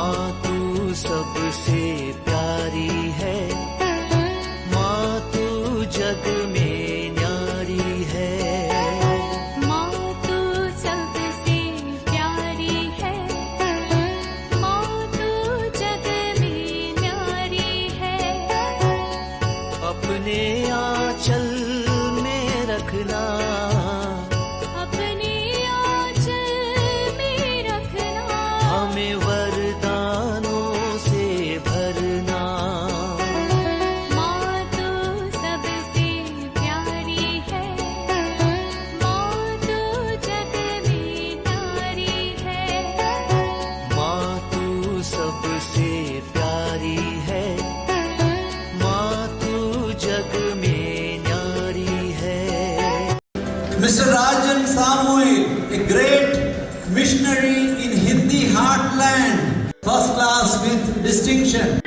माँ तू सबसे प्यारी है, माँ तू जग में न्यारी है। माँ तू सबसे प्यारी है, माँ तू जग में न्यारी है। अपने आंचल में रखना, अपने आंचल में रखना। हमें वरदानों से भरना। माँ तू सबसे प्यारी है, माँ तू जग में न्यारी है। माँ तू सबसे प्यारी है, माँ तू जग में न्यारी है। Mr. Rajan Samuel, a great missionary in Hindi heartland, first class with distinction.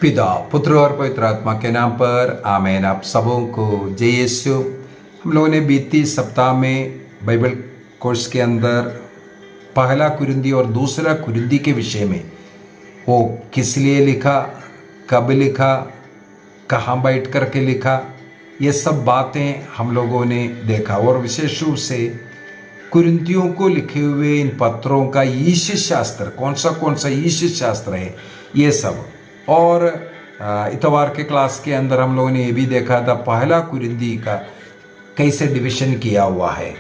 पिता, पुत्र और पवित्र आत्मा के नाम पर आमीन। आप सबों को जय यीशु। हम लोगों ने बीती सप्ताह में बाइबल कोर्स के अंदर पहला कुरिन्दी और दूसरा कुरिन्दी के विषय में, वो किस लिए लिखा, कब लिखा, कहाँ बैठ कर के लिखा, ये सब बातें हम लोगों ने देखा। और विशेष रूप से कुरिन्तियों को लिखे हुए इन पत्रों का ईश शास्त्र, कौन सा ईश शास्त्र है, ये सब। और इतवार के क्लास के अंदर हम लोगों ने ये भी देखा था पहला कुरिन्दी का कैसे डिवीजन किया हुआ है,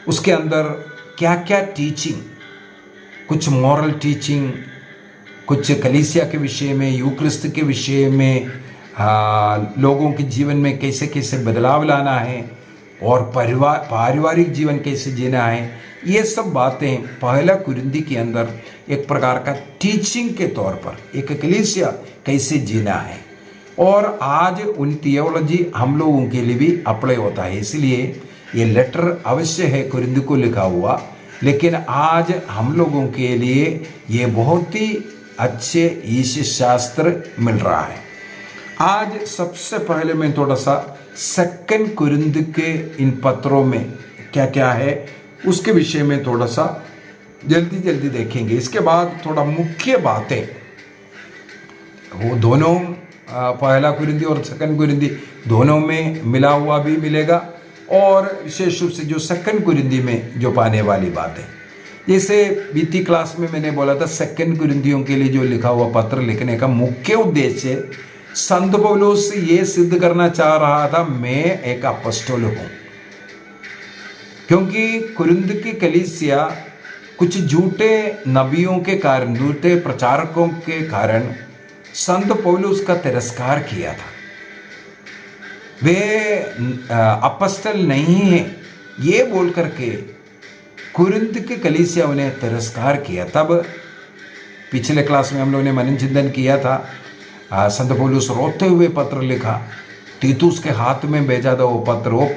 उसके अंदर क्या क्या टीचिंग, कुछ मॉरल टीचिंग, कुछ कलीसिया के विषय में, यूक्रिस्त के विषय में, लोगों के जीवन में कैसे कैसे बदलाव लाना है और पारिवारिक जीवन कैसे जीना है, ये सब बातें पहला कुरिन्दी के अंदर एक प्रकार का टीचिंग के तौर पर एक कलीसिया कैसे जीना है। और आज उन थियोलॉजी हम लोगों के लिए भी अप्लाई होता है, इसलिए ये लेटर अवश्य है कुरिन्दी को लिखा हुआ, लेकिन आज हम लोगों के लिए ये बहुत ही अच्छे ईश शास्त्र मिल रहा है। आज सबसे पहले मैं थोड़ा सा सेकंड कुरिन्दी के इन पत्रों में क्या क्या है उसके विषय में थोड़ा सा जल्दी देखेंगे। इसके बाद थोड़ा मुख्य बातें, वो दोनों पहला कुरिन्दी और सेकंड कुरिन्दी दोनों में मिला हुआ भी मिलेगा, और विशेष रूप से जो सेकंड कुरिन्दी में जो पाने वाली बातें, जैसे बीती क्लास में मैंने बोला था सेकंड कुरिन्दियों के लिए जो लिखा हुआ पत्र लिखने का मुख्य उद्देश्य संत पौलुस ये सिद्ध करना चाह रहा था, मैं एक अपोस्तल हूं। क्योंकि कुरिन्द की कलीसिया कुछ झूठे नबियों के कारण, झूठे प्रचारकों के कारण संत पौलुस का तिरस्कार किया था। वे अपोस्तल नहीं है ये बोल करके कुरिन्द की कलीसिया उन्हें तिरस्कार किया। तब पिछले क्लास में हम लोगों ने मनन चिंतन किया था, संत पौलुस रोते हुए पत्र लिखा, तीतुस के हाथ में भेजा था वो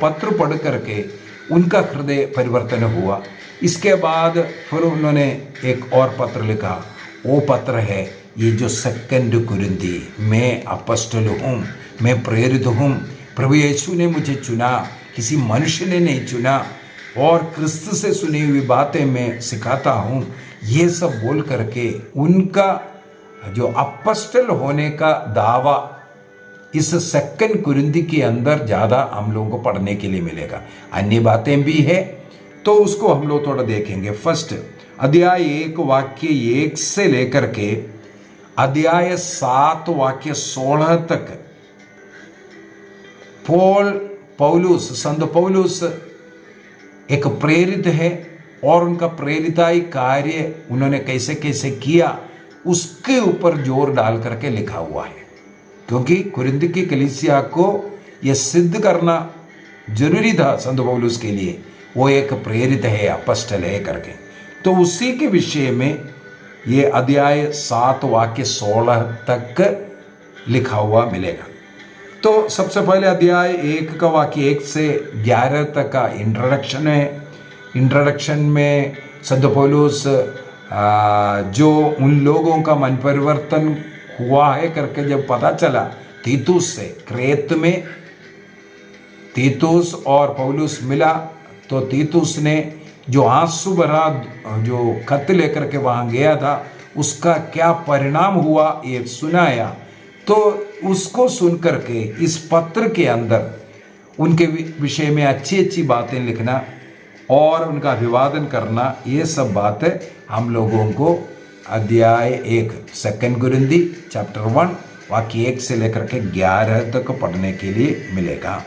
पत्र पढ़ करके उनका हृदय परिवर्तन हुआ। इसके बाद फिर उन्होंने एक और पत्र लिखा, वो पत्र है ये जो सेकंड कुरिन्दी, मैं अपोस्तल हूँ, मैं प्रेरित हूँ, प्रभु यीशु ने मुझे चुना, किसी मनुष्य ने नहीं चुना, और क्रिस्त से सुनी हुई बातें मैं सिखाता हूँ, ये सब बोल करके उनका जो अपोस्तल होने का दावा इस सेकंड कुरिन्दी के अंदर ज़्यादा हम लोगों को पढ़ने के लिए मिलेगा। अन्य बातें भी है तो उसको हम लोग थोड़ा देखेंगे। फर्स्ट अध्याय 1 वाक्य 1 से लेकर के अध्याय 7 वाक्य 16 तक संत पौलुस एक प्रेरित है, और उनका प्रेरिताई कार्य उन्होंने कैसे कैसे किया उसके ऊपर जोर डाल करके लिखा हुआ है। क्योंकि कुरिन्द की कलीसिया को यह सिद्ध करना जरूरी था संत पौलुस के लिए, वो एक प्रेरित है, अपोस्तल है करके। तो उसी के विषय में ये अध्याय 7 वाक्य 16 तक लिखा हुआ मिलेगा। तो सबसे पहले अध्याय 1 का वाक्य 1 से 11 तक का इंट्रोडक्शन है। इंट्रोडक्शन में संत पौलुस जो उन लोगों का मन परिवर्तन हुआ है करके जब पता चला तीतुस से। क्रेत में तीतुस और पौलुस मिला तो तीतुस ने जो आंसू भरा जो खत लेकर के वहां गया था उसका क्या परिणाम हुआ ये सुनाया। तो उसको सुनकर के इस पत्र के अंदर उनके विषय में अच्छी अच्छी बातें लिखना और उनका अभिवादन करना, ये सब बातें हम लोगों को अध्याय 1 2 कुरिन्थी चैप्टर 1 वाक्य 1 से लेकर के 11 तक पढ़ने के लिए मिलेगा।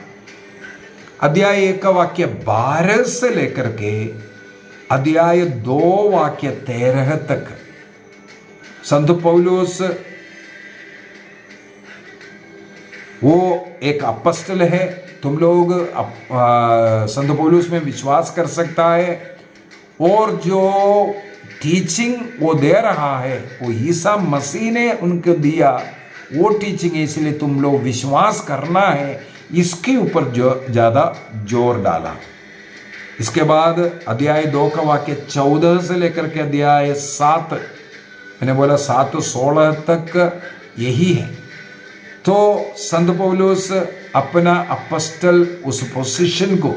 अध्याय 1 का वाक्य 12 से लेकर के अध्याय 2 वाक्य 13 तक संत पौलुस वो एक अपॉस्टल है। तुम लोग संत पौलुस में विश्वास कर सकता है और जो टीचिंग वो दे रहा है वो ईसा मसीह ने उनको दिया, वो टीचिंग है, इसलिए तुम लोग विश्वास करना है, इसके ऊपर जो ज़्यादा जोर डाला। इसके बाद अध्याय 2 का वाक्य 14 से लेकर के अध्याय 7, मैंने बोला 7 तो 16 तक यही है। तो संत पौलुस अपना अपॉस्टल उस पोजीशन को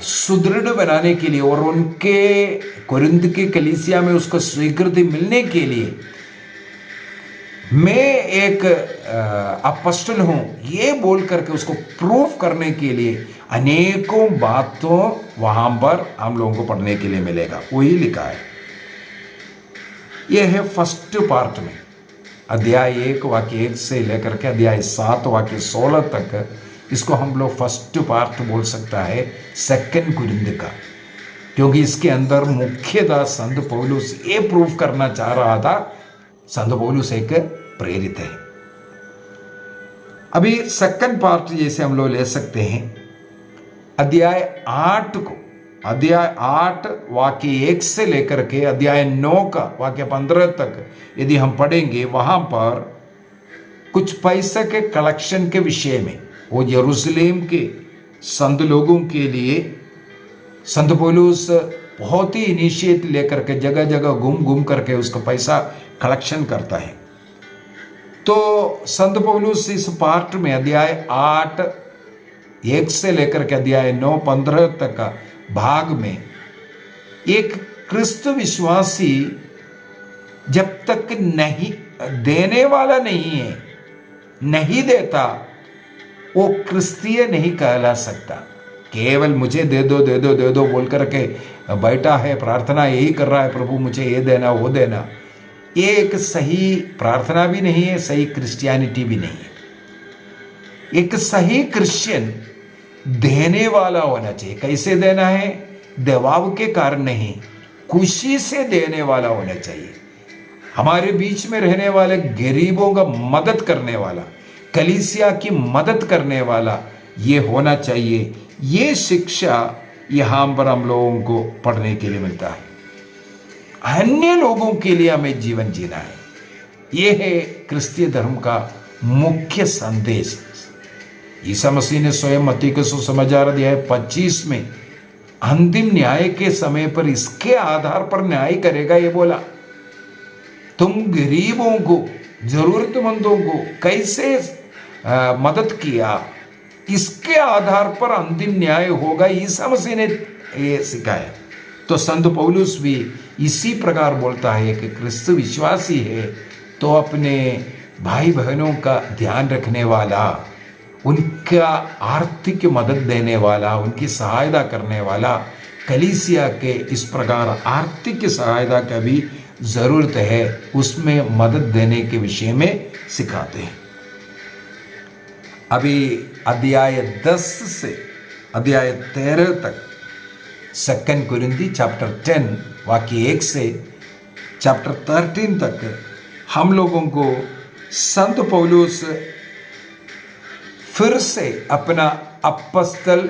सुदृढ़ बनाने के लिए और उनके कोरिन्थ की कलीसिया में उसको स्वीकृति मिलने के लिए मैं एक अपॉस्टल हूं ये बोल करके उसको प्रूफ करने के लिए अनेकों बातों वहां पर हम लोगों को पढ़ने के लिए मिलेगा। वही लिखा है। यह है फर्स्ट पार्ट में अध्याय 1 वाक्य 1 से लेकर के अध्याय 7 वाक्य 16 तक। इसको हम लोग फर्स्ट पार्ट बोल सकता है 2 कुरिन्थ का, क्योंकि इसके अंदर मुख्यतः संत पौलुस ये प्रूफ करना चाह रहा था संत पौलुस एक प्रेरित है। अभी 2 पार्ट जैसे हम लोग ले सकते हैं अध्याय 8 को, अध्याय 8 वाक्य 1 से लेकर के अध्याय 9 का वाक्य 15 तक यदि हम पढ़ेंगे, वहां पर कुछ पैसे के कलेक्शन के विषय में वो यरूशलेम के संत लोगों के लिए संत पौलुस बहुत ही इनिशिएटिव लेकर के जगह जगह घूम घूम करके उसका पैसा कलेक्शन करता है। तो संत पौलुस इस पार्ट में अध्याय 8 1 से लेकर के अध्याय 9 15 तक का भाग में एक क्रिस्त विश्वासी जब तक नहीं देने वाला नहीं है, नहीं देता, वो क्रिस्तीय नहीं कहला सकता। केवल मुझे दे दो दे दो दे दो बोल करके बैठा है, प्रार्थना यही कर रहा है, प्रभु मुझे ये देना वो देना, ये एक सही प्रार्थना भी नहीं है, सही क्रिश्चियनिटी भी नहीं है। एक सही क्रिश्चियन देने वाला होना चाहिए। कैसे देना है? दबाव के कारण नहीं, खुशी से देने वाला होना चाहिए। हमारे बीच में रहने वाले गरीबों का मदद करने वाला, कलीसिया की मदद करने वाला ये होना चाहिए। ये शिक्षा यहाँ पर हम लोगों को पढ़ने के लिए मिलता है। अन्य लोगों के लिए हमें जीवन जीना है। ये है क्रिस्तीय धर्म का मुख्य संदेश। ईसा मसीह ने स्वयं मत्ती के सुसमाचार अध्याय 25 में अंतिम न्याय के समय पर इसके आधार पर न्याय करेगा ये बोला। तुम गरीबों को, जरूरतमंदों को कैसे मदद किया, इसके आधार पर अंतिम न्याय होगा। ईसा मसीह ने ये सिखाया। तो संत पौलुस भी इसी प्रकार बोलता है कि क्रिस्त विश्वासी है तो अपने भाई बहनों का ध्यान रखने वाला, उनका आर्थिक मदद देने वाला, उनकी सहायता करने वाला, कलीसिया के इस प्रकार आर्थिक सहायता का भी जरूरत है, उसमें मदद देने के विषय में सिखाते हैं। अभी अध्याय 10 से अध्याय 13 तक 2 कुरिन्थी चैप्टर 10 वाक्य 1 से चैप्टर 13 तक हम लोगों को संत पौलुस फिर से अपना अपॉस्टल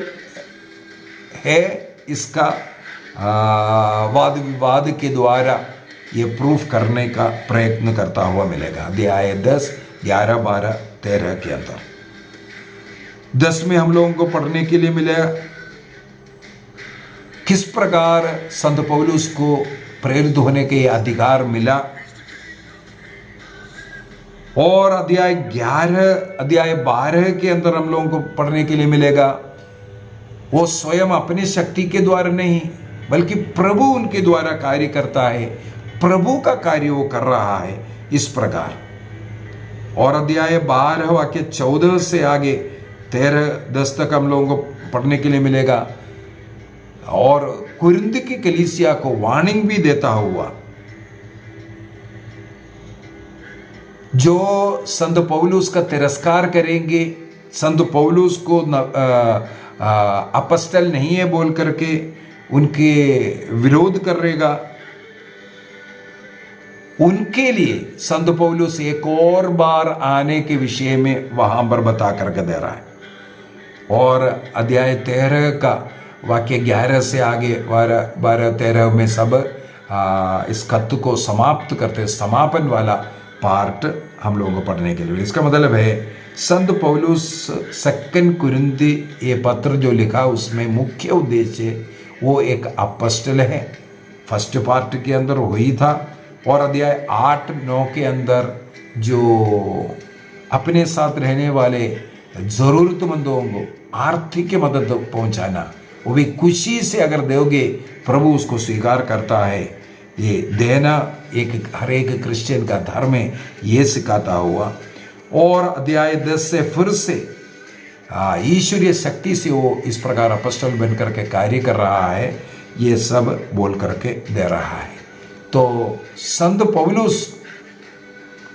है इसका वाद विवाद के द्वारा ये प्रूफ करने का प्रयत्न करता हुआ मिलेगा। अध्याय 10 11 12 13 के अंदर 10 में हम लोगों को पढ़ने के लिए मिलेगा किस प्रकार संत पौलुस को प्रेरित होने के अधिकार मिला और अध्याय 12 के अंदर हम लोगों को पढ़ने के लिए मिलेगा, वो स्वयं अपनी शक्ति के द्वारा नहीं बल्कि प्रभु उनके द्वारा कार्य करता है, प्रभु का कार्य वो कर रहा है इस प्रकार। और अध्याय 12 वाक्य 14 से आगे 13-10 तक हम लोगों को पढ़ने के लिए मिलेगा। और कुरिन्थ की कलीसिया को वार्निंग भी देता हुआ, जो संत पौलुस का तिरस्कार करेंगे, संत पौलुस को अपस्टल नहीं है बोल करके उनके विरोध करेगा, उनके लिए संत पौलुस एक और बार आने के विषय में वहां पर बता करके दे रहा है। और अध्याय 13 का वाक्य 11 से आगे 12-13 में सब इस खत को समाप्त करते, समापन वाला पार्ट हम लोगों को पढ़ने के लिए। इसका मतलब है संत पौलुस 2 कुरिन्थी ये पत्र जो लिखा उसमें मुख्य उद्देश्य वो एक अपस्टल है, फर्स्ट पार्ट के अंदर वही था। और अध्याय 8-9 के अंदर जो अपने साथ रहने वाले जरूरतमंदों को आर्थिक मदद पहुंचाना, वो भी खुशी से अगर दोगे प्रभु उसको स्वीकार करता है। ये देना एक हर एक क्रिश्चियन का धर्म है, ये सिखाता हुआ। और अध्याय 10 से फिर से ईश्वरीय शक्ति से वो इस प्रकार अपस्टल बन करके कार्य कर रहा है, ये सब बोल करके दे रहा है। तो संत पौलुस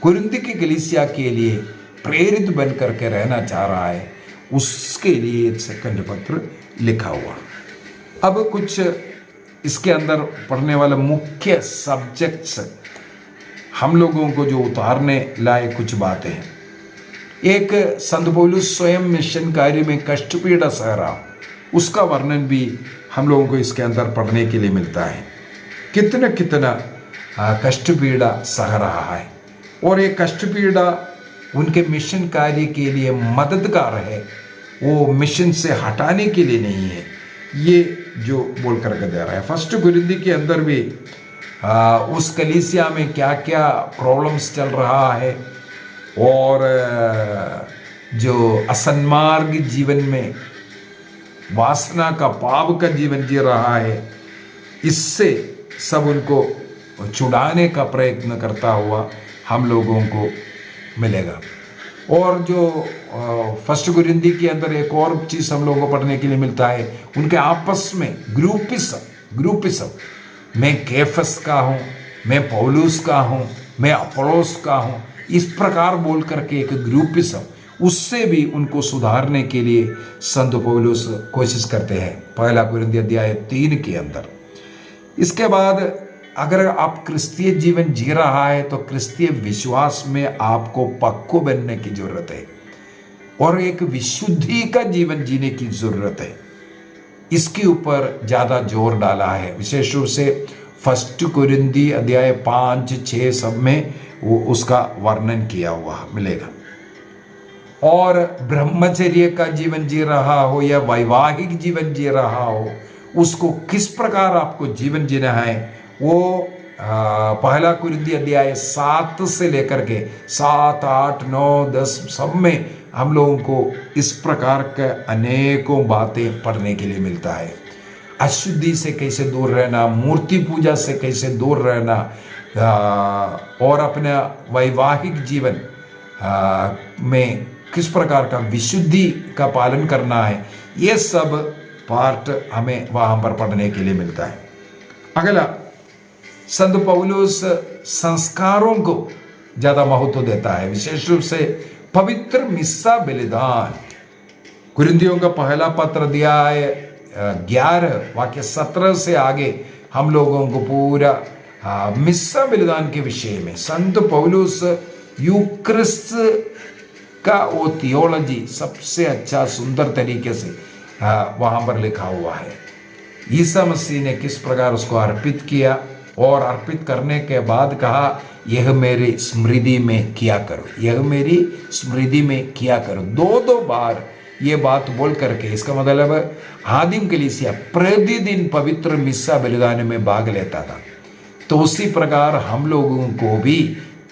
कुरिन्थ की कलीसिया के लिए प्रेरित बन करके रहना चाह रहा है, उसके लिए 2 पत्र लिखा हुआ। अब कुछ इसके अंदर पढ़ने वाला मुख्य सब्जेक्ट्स हम लोगों को जो उतारने लायक कुछ बातें हैं। एक, संत पौलुस स्वयं मिशन कार्य में कष्ट पीड़ा सह रहा, उसका वर्णन भी हम लोगों को इसके अंदर पढ़ने के लिए मिलता है। कितना कष्ट पीड़ा सह रहा है, और ये कष्ट पीड़ा उनके मिशन कार्य के लिए मददगार है, वो मिशन से हटाने के लिए नहीं है, ये जो बोल करके दे रहा है। फर्स्ट कुरिन्थी के अंदर भी उस कलीसिया में क्या क्या प्रॉब्लम्स चल रहा है, और जो असन्मार्ग जीवन में वासना का पाप का जीवन जी रहा है, इससे सब उनको छुड़ाने का प्रयत्न करता हुआ हम लोगों को मिलेगा। और जो फर्स्ट कुरिन्थी के अंदर एक और चीज़ हम लोगों को पढ़ने के लिए मिलता है, उनके आपस में ग्रुपिज्म, मैं केफस का हूँ, मैं पौलुस का हूँ, मैं अपोलोस का हूँ, इस प्रकार बोल करके एक ग्रुपिज्म, उससे भी उनको सुधारने के लिए संत पौलुस कोशिश करते हैं 1 कुरिन्थी अध्याय 3 के अंदर। इसके बाद अगर आप क्रिस्तीय जीवन जी रहा है तो क्रिस्तीय विश्वास में आपको पक्को बनने की जरूरत है, और एक विशुद्धि का जीवन जीने की जरूरत है। इसके ऊपर ज्यादा जोर डाला है, विशेष रूप से फर्स्ट कुरिन्थी अध्याय 5-6 सब में वो उसका वर्णन किया हुआ मिलेगा। और ब्रह्मचर्य का जीवन जी रहा हो या वैवाहिक जीवन जी रहा हो, उसको किस प्रकार आपको जीवन जीना है, वो 1 कुरिन्थी अध्याय 7 से लेकर के 7, 8, 9, 10 सब में हम लोगों को इस प्रकार के अनेकों बातें पढ़ने के लिए मिलता है। अशुद्धि से कैसे दूर रहना, मूर्ति पूजा से कैसे दूर रहना, और अपना वैवाहिक जीवन में किस प्रकार का विशुद्धि का पालन करना है, ये सब पार्ट हमें वहां पर पढ़ने के लिए मिलता है। अगला, संत पौलुस संस्कारों को ज्यादा महत्व देता है, विशेष रूप से पवित्र मिस्सा बलिदान। कुरिन्थियों का पहला पत्र अध्याय 11 वाक्य 17 से आगे हम लोगों को पूरा मिस्सा बलिदान के विषय में संत पौलुस यूक्रिस्ट का वो थियोलॉजी सबसे अच्छा सुंदर तरीके से वहां पर लिखा हुआ है। ईसा मसीह ने किस प्रकार उसको अर्पित किया, और अर्पित करने के बाद कहा यह मेरी स्मृति में किया करो, यह मेरी स्मृति में किया करो। 2 बार ये बात बोल करके, इसका मतलब आदिम कलीसिया प्रतिदिन पवित्र मिस्सा बलिदान में भाग लेता था। तो उसी प्रकार हम लोगों को भी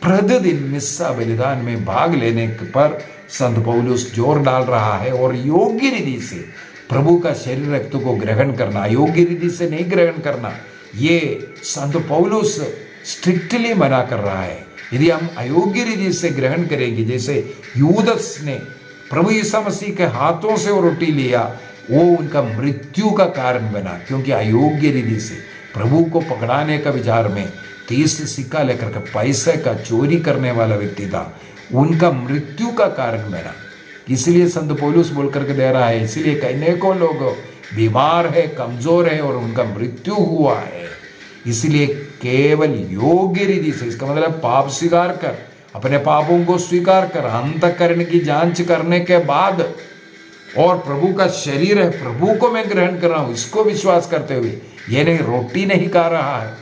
प्रतिदिन मिस्सा बलिदान में भाग लेने पर संत पौलुस जोर डाल रहा है। और योग्य रीति से प्रभु का शरीर रक्त को ग्रहण करना, योग्य रीति से नहीं ग्रहण करना, ये संत पौलुस स्ट्रिक्टली मना कर रहा है। यदि हम अयोग्य रीति से ग्रहण करेंगे, जैसे यूदस ने प्रभु यीशु मसीह के हाथों से वो रोटी लिया, वो उनका मृत्यु का कारण बना, क्योंकि अयोग्य रीति से प्रभु को पकड़ाने का विचार में 30 सिक्का लेकर के पैसे का चोरी करने वाला व्यक्ति था, उनका मृत्यु का कारण बना। इसलिए संत पौलुस बोल करके दे रहा है, इसलिए कहने को लोग बीमार है, कमजोर है और उनका मृत्यु हुआ है। इसलिए केवल योग्य रीति से, इसका मतलब पाप स्वीकार कर, अपने पापों को स्वीकार कर, अंतःकरण की जांच करने के बाद, और प्रभु का शरीर है, प्रभु को मैं ग्रहण कर रहा हूं, इसको विश्वास करते हुए, ये नहीं रोटी नहीं खा रहा है,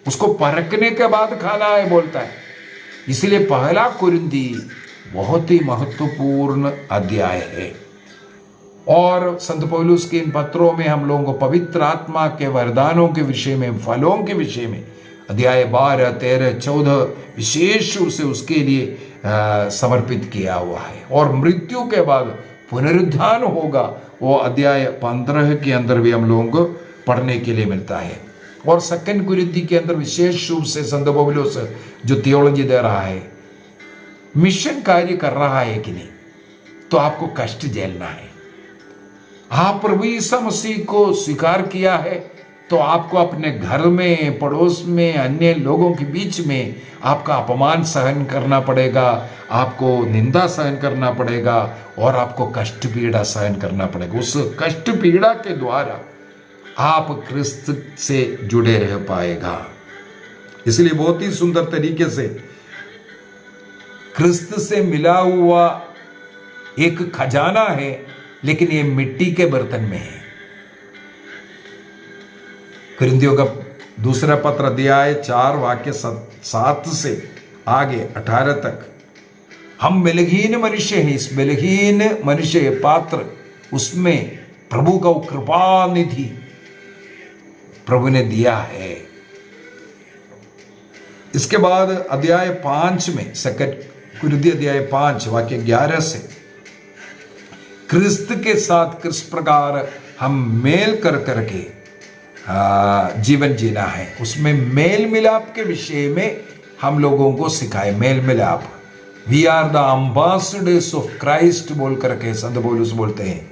उसको परखने के बाद खाना है बोलता है। इसलिए पहला कुरिन्थी बहुत ही महत्वपूर्ण अध्याय है। और संत पौलुस के इन पत्रों में हम लोगों को पवित्र आत्मा के वरदानों के विषय में, फलों के विषय में अध्याय 12, 13, 14 विशेष रूप से उसके लिए समर्पित किया हुआ है। और मृत्यु के बाद पुनरुत्थान होगा, वो अध्याय 15 के अंदर भी हम लोगों को पढ़ने के लिए मिलता है। और 2 कुरिन्थी के अंदर विशेष रूप से संत पौलुस जो थियोलॉजी दे रहा है, मिशन कार्य कर रहा है कि नहीं, तो आपको कष्ट झेलना है। आप प्रभु यीशु मसीह को स्वीकार किया है तो आपको अपने घर में, पड़ोस में, अन्य लोगों के बीच में आपका अपमान सहन करना पड़ेगा, आपको निंदा सहन करना पड़ेगा और आपको कष्ट पीड़ा सहन करना पड़ेगा। उस कष्ट पीड़ा के द्वारा आप क्रिस्त से जुड़े रह पाएगा। इसलिए बहुत ही सुंदर तरीके से क्रिस्त से मिला हुआ एक खजाना है, लेकिन ये मिट्टी के बर्तन में है। कुरिन्थियों का दूसरा पत्र अध्याय 4 वाक्य 7 से आगे 18 तक, हम बलहीन मनुष्य हैं, इस बलहीन मनुष्य पात्र, उसमें प्रभु का कृपा निधि प्रभु ने दिया है। इसके बाद अध्याय 5 में, 2 कुरिन्थी अध्याय 5 वाक्य 11 से, क्रिस्त के साथ किस प्रकार हम मेल कर करके जीवन जीना है, उसमें मेल मिलाप के विषय में हम लोगों को सिखाए। मेल मिलाप, we are the ambassadors of Christ बोल करके संत पौलुस बोलते हैं।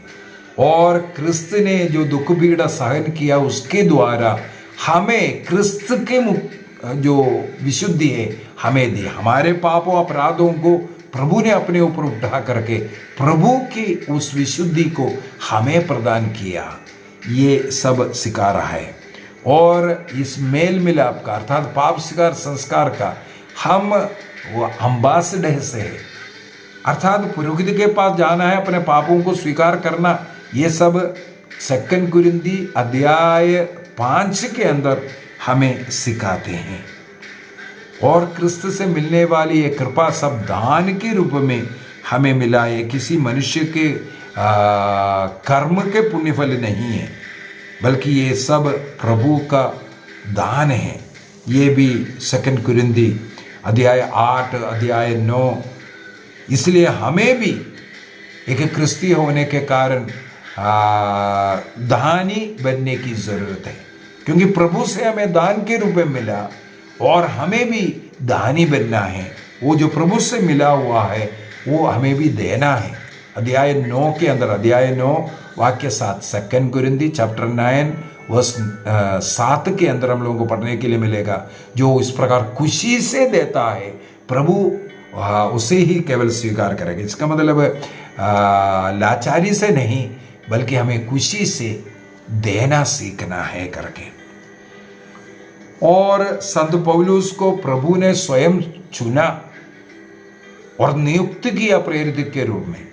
और क्रिस्त ने जो दुख पीड़ा सहन किया, उसके द्वारा हमें क्रिस्त के जो विशुद्धि है हमें दी। हमारे पापों अपराधों को प्रभु ने अपने ऊपर उठा करके प्रभु की उस विशुद्धि को हमें प्रदान किया। ये सब सिखा रहा है। और इस मेल मिलाप का अर्थात पाप स्वीकार संस्कार का हम वो एम्बेसडर से है, अर्थात पुरोहित के पास जाना है, अपने पापों को स्वीकार करना। ये सब 2 कुरिन्थी अध्याय 5 के अंदर हमें सिखाते हैं। और क्रिस्त से मिलने वाली ये कृपा सब दान के रूप में हमें मिला है, किसी मनुष्य के कर्म के पुण्यफल नहीं है, बल्कि ये सब प्रभु का दान है। ये भी 2 कुरिन्थी अध्याय 8 अध्याय 9। इसलिए हमें भी एक क्रिस्ती होने के कारण दानी बनने की जरूरत है, क्योंकि प्रभु से हमें दान के रूप में मिला और हमें भी दानी बनना है। वो जो प्रभु से मिला हुआ है वो हमें भी देना है। अध्याय 9 के अंदर, अध्याय 9 वाक्य 7, 2 कुरिन्थी चैप्टर 9 वर्स 7 के अंदर हम लोगों को पढ़ने के लिए मिलेगा। जो इस प्रकार खुशी से देता है प्रभु उसे ही केवल स्वीकार करेगा। इसका मतलब लाचारी से नहीं, बल्कि हमें खुशी से देना सीखना है करके। और संत पौलुस को प्रभु ने स्वयं चुना और नियुक्त किया प्रेरित के रूप में,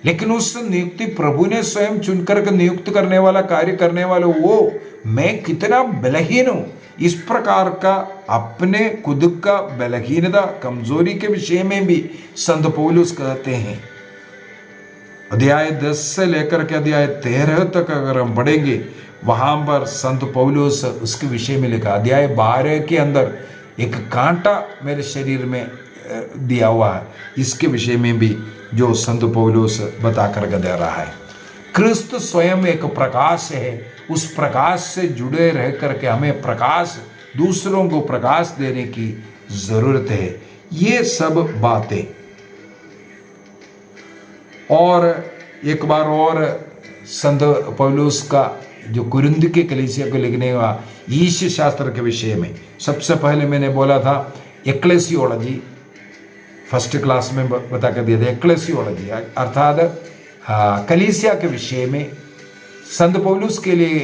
लेकिन उस नियुक्ति प्रभु ने स्वयं चुनकर नियुक्त करने वाला, कार्य करने वाला वो मैं कितना बलहीन हूं, इस प्रकार का अपने खुद का बलहीनता, कमजोरी के विषय में भी संत पौलुस कहते हैं। अध्याय 10 से लेकर के अध्याय 13 तक अगर हम पढ़ेंगे, वहां पर संत पौलुस उसके विषय में लिखा। अध्याय 12 के अंदर एक कांटा मेरे शरीर में दिया हुआ है, इसके विषय में भी जो संत पौलुस बता कर दे रहा है। क्रिस्त स्वयं एक प्रकाश है, उस प्रकाश से जुड़े रह करके हमें प्रकाश, दूसरों को प्रकाश देने की जरूरत है। ये सब बातें, और एक बार और संत पौलुस का जो कुरिन्थ के कलीसिया को लिखने का ईश शास्त्र के विषय में, सबसे पहले मैंने बोला था एक्लेसियोलॉजी, फर्स्ट क्लास में बता कर दिया था। एक्लेसियोलॉजी अर्थात कलीसिया के विषय में संत पौलुस के लिए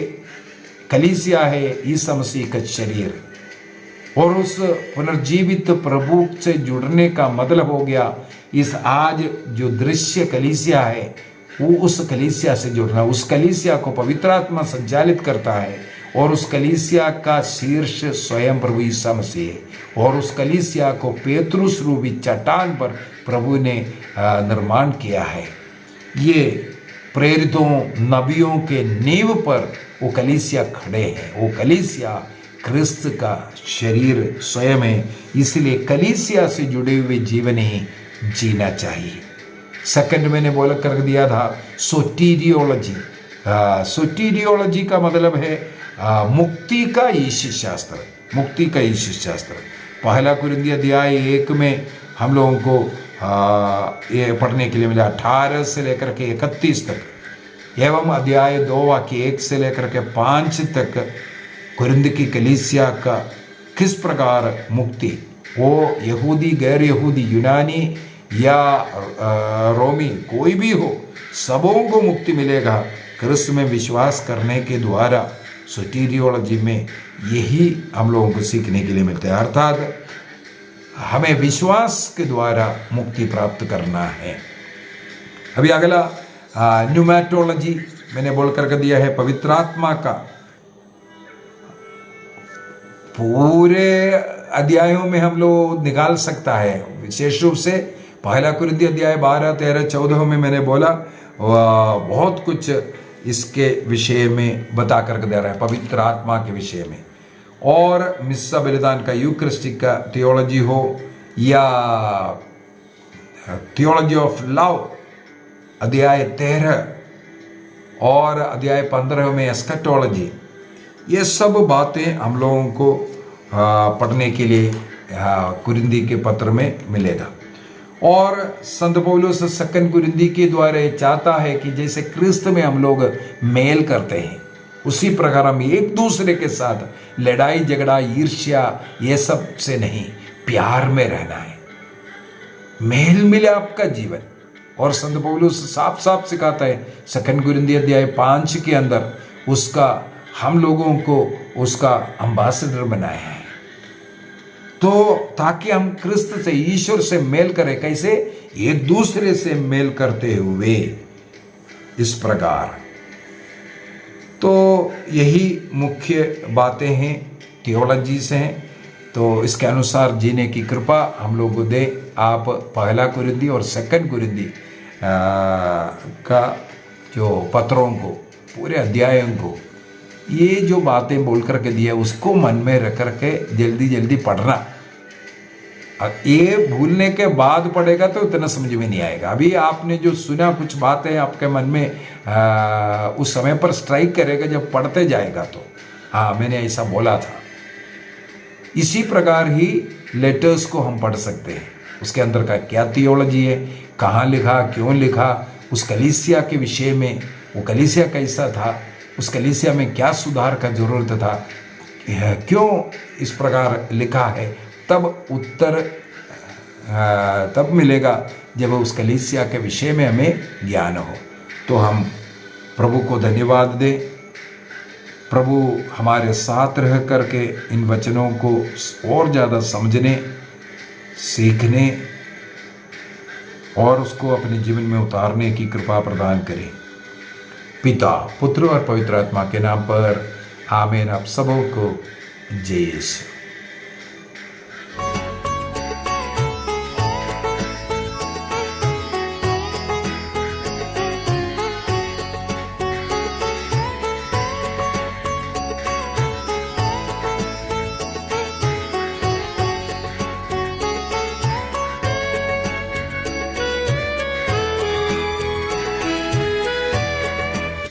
कलीसिया है यीशु मसीह का शरीर, और उस पुनर्जीवित प्रभु से जुड़ने का मतलब हो गया इस आज जो दृश्य कलीसिया है वो उस कलीसिया से जुड़ना। उस कलीसिया को पवित्र आत्मा संचालित करता है, और उस कलीसिया का शीर्ष स्वयं प्रभु यीशु मसीह है, और उस कलीसिया को पेतरुस रूपी चट्टान पर प्रभु ने निर्माण किया है। ये प्रेरितों नबियों के नींव पर वो कलीसिया खड़े हैं। वो कलीसिया क्रिस्त का शरीर स्वयं है, इसलिए कलीसिया से जुड़े हुए जीवन ही जीना चाहिए। सेकंड मैंने बोल कर दिया था सोटीरियोलॉजी। सोटीरियोलॉजी का मतलब है मुक्ति का ईश शास्त्र, मुक्ति का ईश शास्त्र। पहला कुरिन्थी अध्याय 1 में हम लोगों को ये पढ़ने के लिए मिला 18 से लेकर के 31 तक, एवं अध्याय 2 वाक्य 1 से लेकर के 5 तक कुरिन्थ की कलीसिया का किस प्रकार मुक्ति, वो यहूदी गैर यहूदी यूनानी या रोमी कोई भी हो, सबों को मुक्ति मिलेगा क्रिस्त में विश्वास करने के द्वारा। सोटीरियोलॉजी में यही हम लोगों को सीखने के लिए मिलता है, अर्थात हमें विश्वास के द्वारा मुक्ति प्राप्त करना है। अभी अगला न्यूमैटोलॉजी मैंने बोल करके दिया है पवित्र आत्मा का। पूरे अध्यायों में हम लोग निकाल सकता है, विशेष रूप से पहला कुरिन्थी अध्याय 12, 13, 14 में मैंने बोला बहुत कुछ इसके विषय में बता करके दे रहा है, पवित्र आत्मा के विषय में। और मिस्सा बलिदान का यूक्रिस्टिक का थियोलॉजी हो या थियोलॉजी ऑफ लव अध्याय 13 और अध्याय 15 में एस्कटोलॉजी, ये सब बातें हम लोगों को पढ़ने के लिए कुरिन्थी के पत्र में मिलेगा। और संत पौलुस सेकंड कुरिन्थी के द्वारा ये चाहता है कि जैसे क्रिस्त में हम लोग मेल करते हैं, उसी प्रकार हम एक दूसरे के साथ लड़ाई झगड़ा ईर्ष्या ये सब से नहीं, प्यार में रहना है, मेल मिलाप का जीवन। और संत पौलुस साफ साफ सिखाता है सेकंड कुरिन्थी अध्याय 5 के अंदर उसका, हम लोगों को उसका अम्बासडर बनाया है, तो ताकि हम क्रिस्त से ईश्वर से मेल करें। कैसे? एक दूसरे से मेल करते हुए, इस प्रकार। तो यही मुख्य बातें हैं, थियोलॉजी से हैं। तो इसके अनुसार जीने की कृपा हम लोग को दे। आप पहला कुरिन्थी और सेकंड कुरिन्थी का जो पत्रों को, पूरे अध्यायों को, ये जो बातें बोल करके दिया उसको मन में रख करके जल्दी जल्दी पढ़ना। ये भूलने के बाद पढ़ेगा तो इतना समझ में नहीं आएगा। अभी आपने जो सुना, कुछ बातें आपके मन में उस समय पर स्ट्राइक करेगा जब पढ़ते जाएगा, तो हाँ मैंने ऐसा बोला था। इसी प्रकार ही लेटर्स को हम पढ़ सकते हैं, उसके अंदर का क्या थियोलॉजी है, कहाँ लिखा, क्यों लिखा, उस कलीसिया के विषय में, वो कलीसिया कैसा था, उस कलीसिया में क्या सुधार का जरूरत था, क्यों इस प्रकार लिखा है, तब उत्तर तब मिलेगा जब उस कलीसिया के विषय में हमें ज्ञान हो। तो हम प्रभु को धन्यवाद दें। प्रभु हमारे साथ रह करके इन वचनों को और ज़्यादा समझने, सीखने और उसको अपने जीवन में उतारने की कृपा प्रदान करें। पिता, पुत्र और पवित्र आत्मा के नाम पर आमीन। आप सबों को जय यीशु।